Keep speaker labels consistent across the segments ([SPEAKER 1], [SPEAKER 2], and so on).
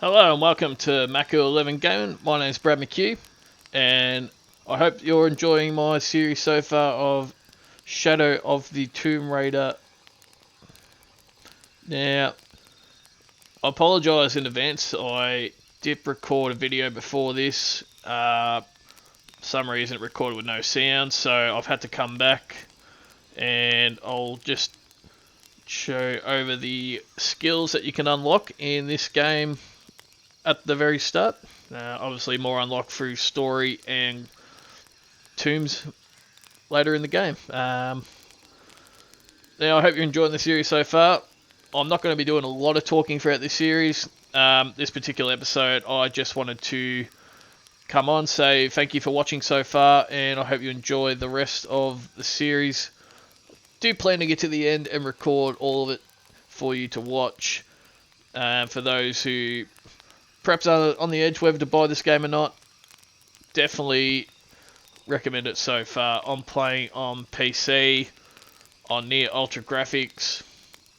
[SPEAKER 1] Hello and welcome to Mako 11 Gaming. My name is Brad McHugh, and I hope you're enjoying my series so far of Shadow of the Tomb Raider. Now, I apologise in advance. I did record a video before this. For some reason it recorded with no sound, so I've had to come back and I'll just show over the skills that you can unlock in this game at the very start. Obviously more unlocked through story and tombs later in the game. Now, I hope you're enjoying the series so far. I'm not going to be doing a lot of talking throughout this series. This particular episode, I just wanted to come on, say thank you for watching so far, and I hope you enjoy the rest of the series. Do plan to get to the end and record all of it for you to watch. For those who perhaps are on the edge whether to buy this game or not, definitely recommend it so far. I'm playing on PC, on near ultra graphics.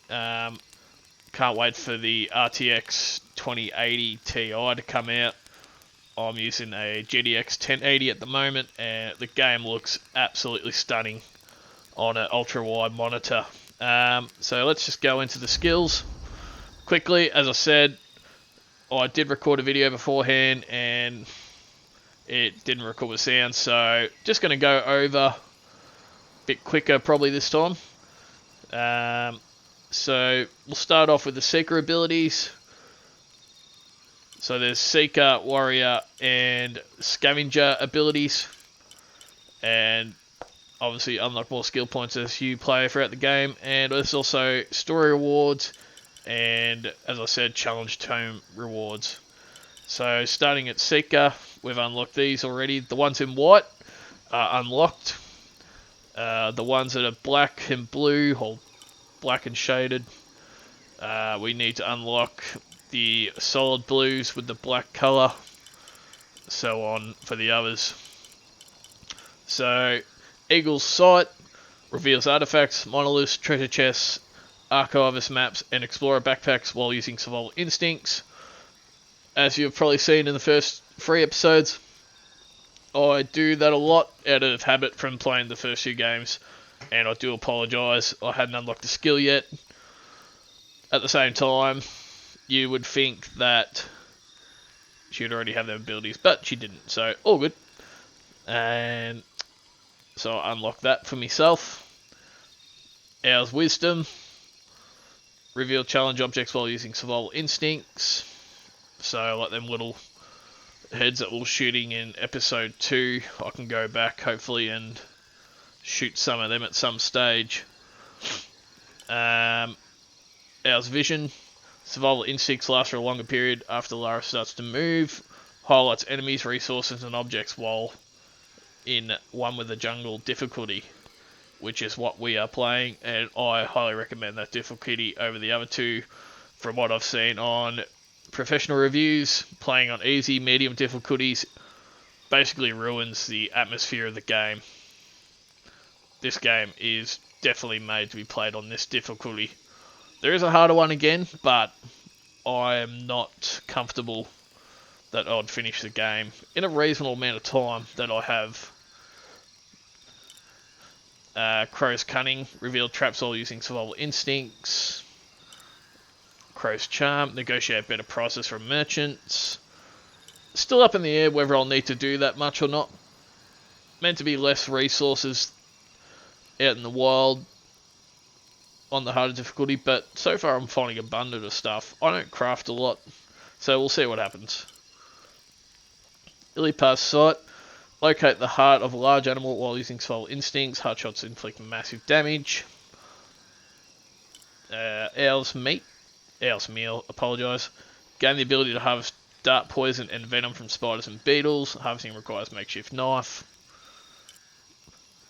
[SPEAKER 1] Can't wait for the RTX 2080 Ti to come out. I'm using a GTX 1080 at the moment, and the game looks absolutely stunning on an ultra wide monitor. So let's just go into the skills quickly. As I said, I did record a video beforehand and it didn't record with sound, so just going to go over a bit quicker probably this time. So we'll start off with the Seeker abilities. So there's Seeker, Warrior, and Scavenger abilities. And obviously unlock more skill points as you play throughout the game. And there's also story rewards and, as I said, challenge tome rewards. So starting at Seeker, we've unlocked these already. The ones in white are unlocked. The ones that are black and blue, or black and shaded, we need to unlock the solid blues with the black colour, so on for the others. So Eagle's Sight reveals artifacts, monoliths, treasure chests, archivist maps, and explorer backpacks while using survival instincts. As you've probably seen in the first 3 episodes, I do that a lot out of habit from playing the first few games, and I do apologise, I hadn't unlocked the skill yet. At the same time, you would think that she would already have their abilities, but she didn't, so all good. And so I unlocked that for myself. Owl's Wisdom, reveal challenge objects while using survival instincts. So like them little heads that were shooting in episode 2, I can go back hopefully and shoot some of them at some stage. Owl's Vision, survival instincts last for a longer period after Lara starts to move. Highlights enemies, resources, and objects while in one with the jungle difficulty, which is what we are playing, and I highly recommend that difficulty over the other two. From what I've seen on professional reviews, playing on easy, medium difficulties basically ruins the atmosphere of the game. This game is definitely made to be played on this difficulty. There is a harder one again, but I am not comfortable that I'd finish the game in a reasonable amount of time that I have. Crow's Cunning, revealed traps while using survival instincts. Crow's Charm, negotiate better prices from merchants. Still up in the air whether I'll need to do that much or not. Meant to be less resources out in the wild on the harder difficulty, but so far I'm finding abundant of stuff. I don't craft a lot, so we'll see what happens. Ilipas Sight, locate the heart of a large animal while using survival instincts. Heart shots inflict massive damage. Owl's Meal, apologise. Gain the ability to harvest dart poison and venom from spiders and beetles. Harvesting requires makeshift knife.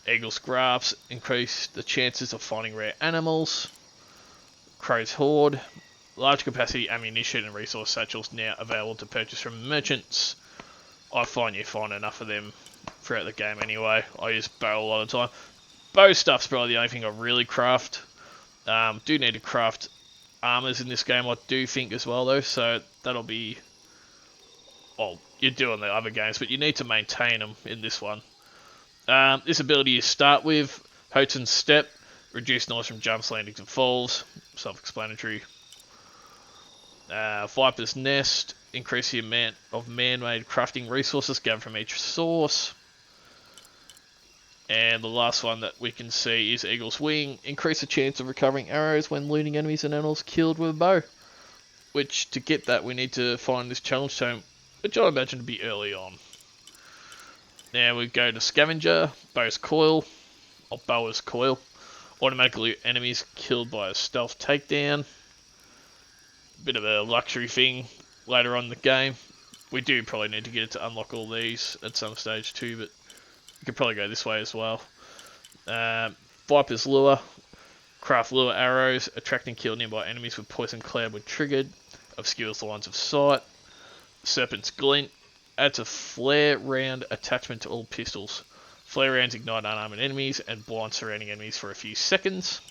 [SPEAKER 1] Eagle's Grasp, increase the chances of finding rare animals. Crow's Hoard, large capacity ammunition and resource satchels now available to purchase from merchants. I find you find enough of them throughout the game anyway. I use bow a lot of the time. Bow stuff's probably the only thing I really craft. Do need to craft armors in this game, I do think, as well, though. So that'll be... Well, you do on the other games, but you need to maintain them in this one. This ability you start with, Hoten's Step, reduce noise from jumps, landings, and falls. Self-explanatory. Viper's Nest, increase the amount of man-made crafting resources gathered from each source. And the last one that we can see is Eagle's Wing, increase the chance of recovering arrows when looting enemies and animals killed with a bow. Which, to get that, we need to find this challenge tome, which I imagine to be early on. Now we go to Scavenger, Bow's Coil, or Boa's Coil. Automatically enemies killed by a stealth takedown. Bit of a luxury thing later on in the game. We do probably need to get it to unlock all these at some stage too, but you could probably go this way as well. Viper's Lure, craft lure arrows, attract and kill nearby enemies with poison cloud when triggered, obscures the lines of sight. Serpent's Glint, adds a flare round attachment to all pistols. Flare rounds ignite unarmed enemies and blind surrounding enemies for a few seconds.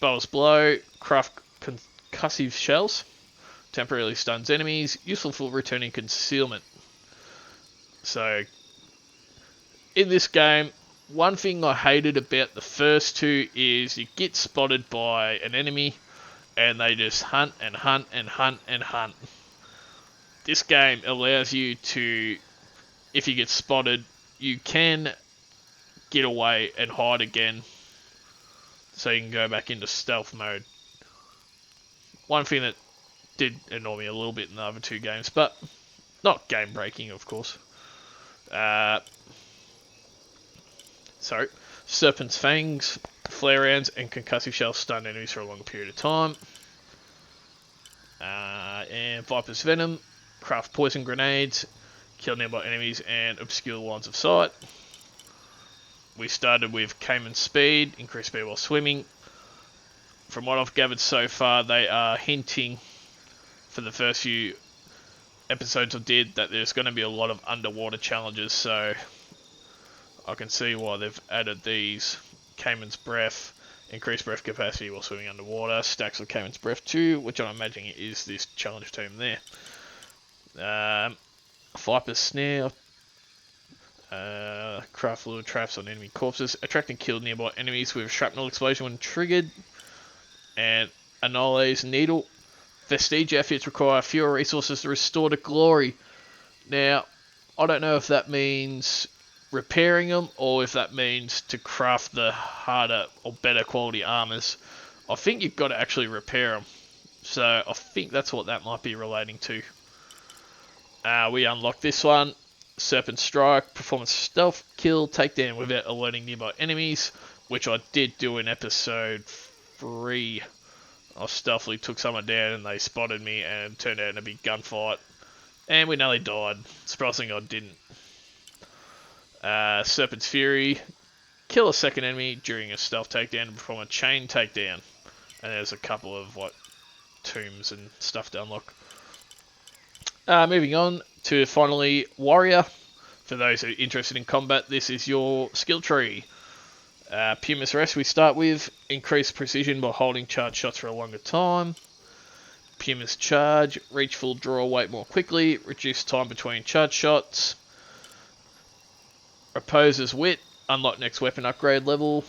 [SPEAKER 1] Bow's Blow, craft concussive shells, temporarily stuns enemies, useful for returning concealment. So, in this game, one thing I hated about the first two is you get spotted by an enemy and they just hunt and hunt and hunt and hunt. This game allows you to, if you get spotted, you can get away and hide again so you can go back into stealth mode. One thing that did annoy me a little bit in the other two games, but not game breaking, of course. Serpent's Fangs, flare rounds, and concussive shells stun enemies for a longer period of time. And Viper's Venom, craft poison grenades, kill nearby enemies, and obscure lines of sight. We started with Cayman Speed, increase speed while swimming. From what I've gathered so far, they are hinting for the first few episodes I did that there's going to be a lot of underwater challenges, so I can see why they've added these. Cayman's Breath, increased breath capacity while swimming underwater. Stacks of Cayman's Breath 2, which I'm imagining is this challenge team there. Viper's Snare, craft lure traps on enemy corpses, attract and kill nearby enemies with shrapnel explosion when triggered. And Annihilate's Needle, Vestige outfits require fewer resources to restore to glory. Now, I don't know if that means repairing them or if that means to craft the harder or better quality armors. I think you've got to actually repair them, so I think that's what that might be relating to. We unlock this one, Serpent Strike, performance stealth kill, takedown without alerting nearby enemies, which I did do in episode 3. I stealthily took someone down and they spotted me and it turned out in a big gunfight. And we nearly died. Surprisingly, I didn't. Serpent's Fury, kill a second enemy during a stealth takedown and perform a chain takedown. And there's a couple of tombs and stuff to unlock. Moving on to finally Warrior. For those who are interested in combat, this is your skill tree. Pumice Rest we start with, increase precision by holding charge shots for a longer time. Pumice Charge, reach full draw weight more quickly, reduce time between charge shots. Reposer's Wit, unlock next weapon upgrade level.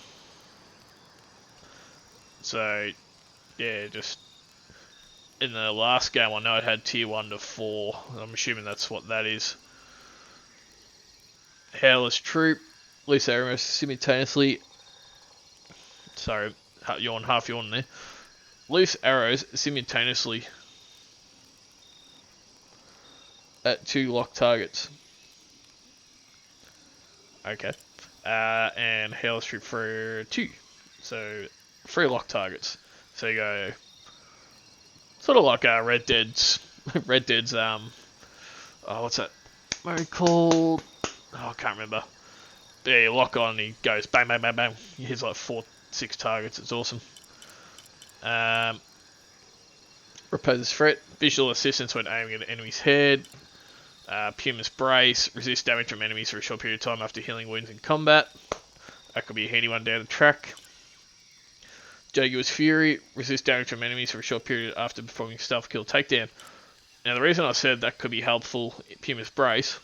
[SPEAKER 1] So, yeah, just in the last game I know it had tier 1 to 4, I'm assuming that's what that is. Howler's Troop, loose arrows simultaneously. Sorry, half yawn there. Loose arrows simultaneously at 2 locked targets. Okay. And Howler's Troop for 2. So 3 locked targets. So you go sort of like Red Dead's what's that mode called? Oh, I can't remember. Yeah, you lock on and he goes bang bang bang bang. He hits like 4-6 targets. It's awesome. Reposer's Threat, visual assistance when aiming at an enemy's head. Pumice Brace, resist damage from enemies for a short period of time after healing wounds in combat. That could be a handy one down the track. Jaguar's Fury, resist damage from enemies for a short period after performing stealth kill takedown. Now the reason I said that could be helpful in Puma's Brace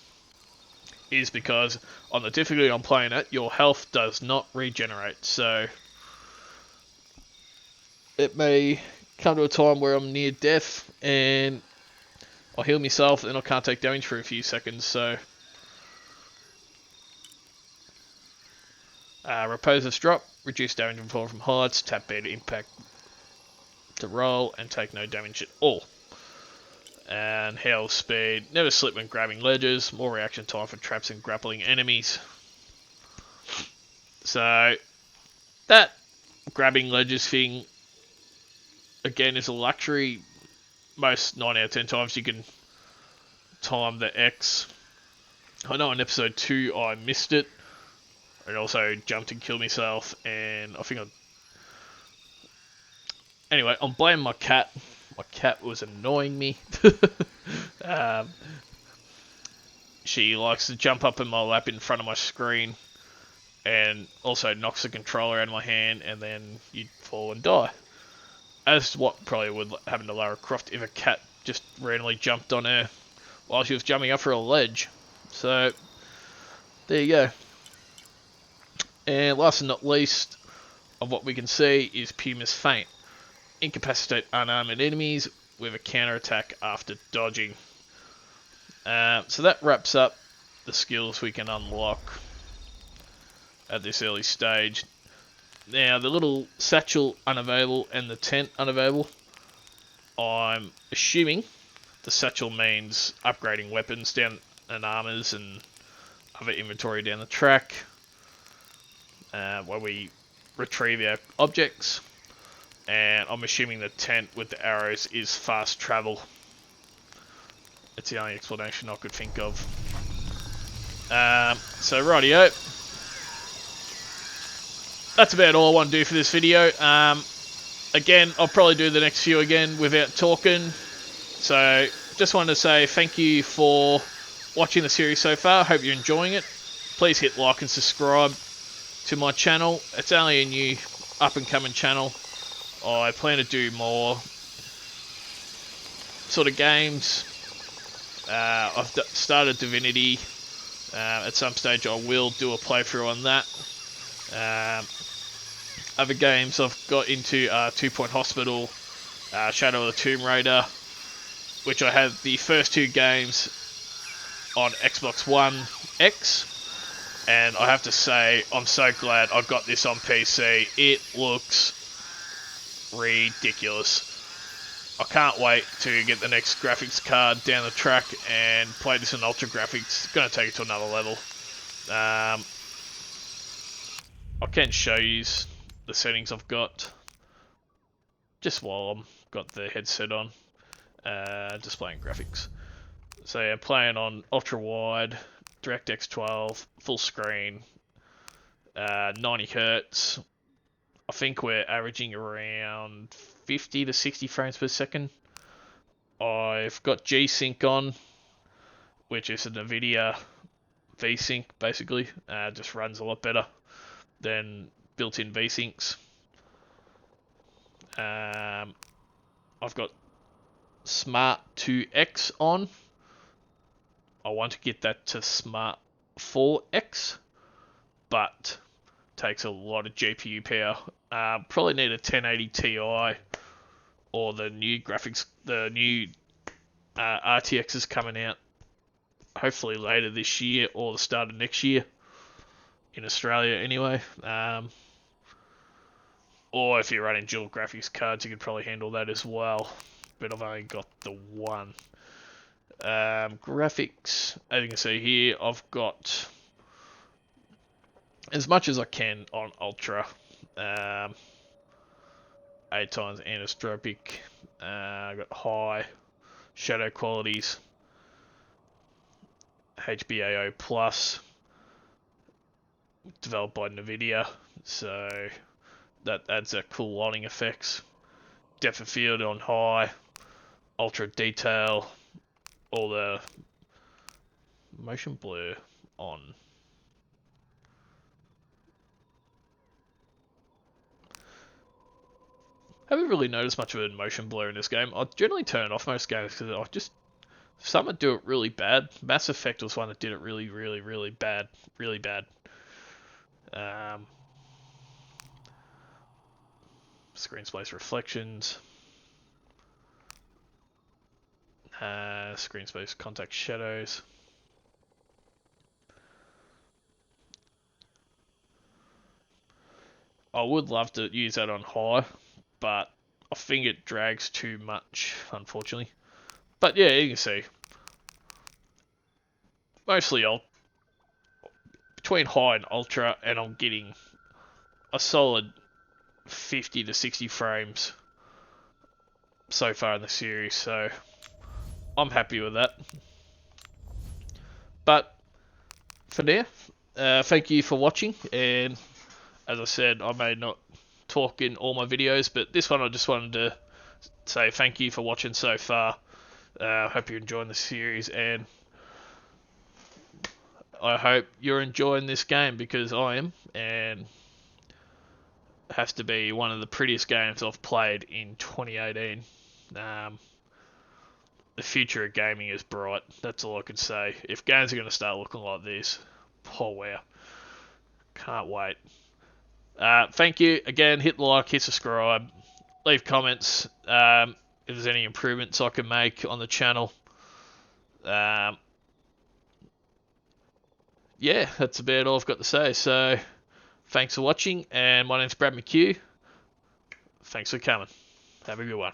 [SPEAKER 1] is because on the difficulty I'm playing at, your health does not regenerate, so it may come to a time where I'm near death and I'll heal myself and I can't take damage for a few seconds, so Reposer's drop, reduce damage and fall from heights, tap B to impact to roll and take no damage at all. And hail speed, never slip when grabbing ledges, more reaction time for traps and grappling enemies. So that grabbing ledges thing again is a luxury. Most 9 out of 10 times you can time the X. I know in episode 2 I missed it and also jumped and killed myself, and I think anyway, I'm blaming my cat. My cat was annoying me. She likes to jump up in my lap in front of my screen and also knocks the controller out of my hand, and then you'd fall and die. As what probably would happen to Lara Croft if a cat just randomly jumped on her while she was jumping up for a ledge. So, there you go. And last and not least of what we can see is Puma's Feint. Incapacitate unarmed enemies with a counterattack after dodging. So that wraps up the skills we can unlock at this early stage. Now, the little satchel unavailable and the tent unavailable. I'm assuming the satchel means upgrading weapons down and armors and other inventory down the track where we retrieve our objects. And I'm assuming the tent with the arrows is fast travel. It's the only explanation I could think of. So rightio. That's about all I want to do for this video. Again, I'll probably do the next few again without talking. So just wanted to say thank you for watching the series so far. Hope you're enjoying it. Please hit like and subscribe to my channel. It's only a new up and coming channel. I plan to do more sort of games. I've started Divinity. At some stage I will do a playthrough on that. Other games I've got into are 2 Point Hospital, Shadow of the Tomb Raider, which I have the first 2 games on Xbox One X. And I have to say, I'm so glad I got this on PC. It looks ridiculous. I can't wait to get the next graphics card down the track and play this in ultra graphics. It's going to take it to another level. I can show you the settings I've got just while I've got the headset on, displaying graphics. So yeah, playing on ultra wide, DirectX 12, full screen, 90 hertz. I think we're averaging around 50 to 60 frames per second. I've got G-Sync on, which is a NVIDIA V-Sync basically. Just runs a lot better than built-in V-Syncs. I've got Smart 2X on. I want to get that to Smart 4X, but takes a lot of GPU power. Probably need a 1080 Ti or the new graphics, the new RTX is coming out hopefully later this year or the start of next year in Australia anyway. Or if you're running dual graphics cards, you could probably handle that as well. But I've only got the one. Graphics, as you can see here, I've got as much as I can on Ultra. 8 times anisotropic. I've got high shadow qualities. HBAO Plus, developed by NVIDIA, so that adds a cool lighting effects. Depth of field on high, ultra detail, all the motion blur on. haven't really noticed much of an motion blur in this game. I generally turn it off most games because some would do it really bad. Mass Effect was one that did it really, really, really bad, really bad. Screen space reflections. Screen space contact shadows. I would love to use that on high, but I think it drags too much, unfortunately. But yeah, you can see. Mostly between high and ultra, and I'm getting a solid 50 to 60 frames so far in the series, so I'm happy with that. But for now, thank you for watching, and as I said, I may not talk in all my videos, but this one I just wanted to say thank you for watching so far. Hope you're enjoying the series, and I hope you're enjoying this game, because I am, and it has to be one of the prettiest games I've played in 2018. The future of gaming is bright. That's all I can say. If games are going to start looking like this, oh wow, can't wait. Thank you again. Hit the like, hit subscribe, leave comments if there's any improvements I can make on the channel. Yeah, that's about all I've got to say. So, thanks for watching, and my name's Brad McHugh. Thanks for coming. Have a good one.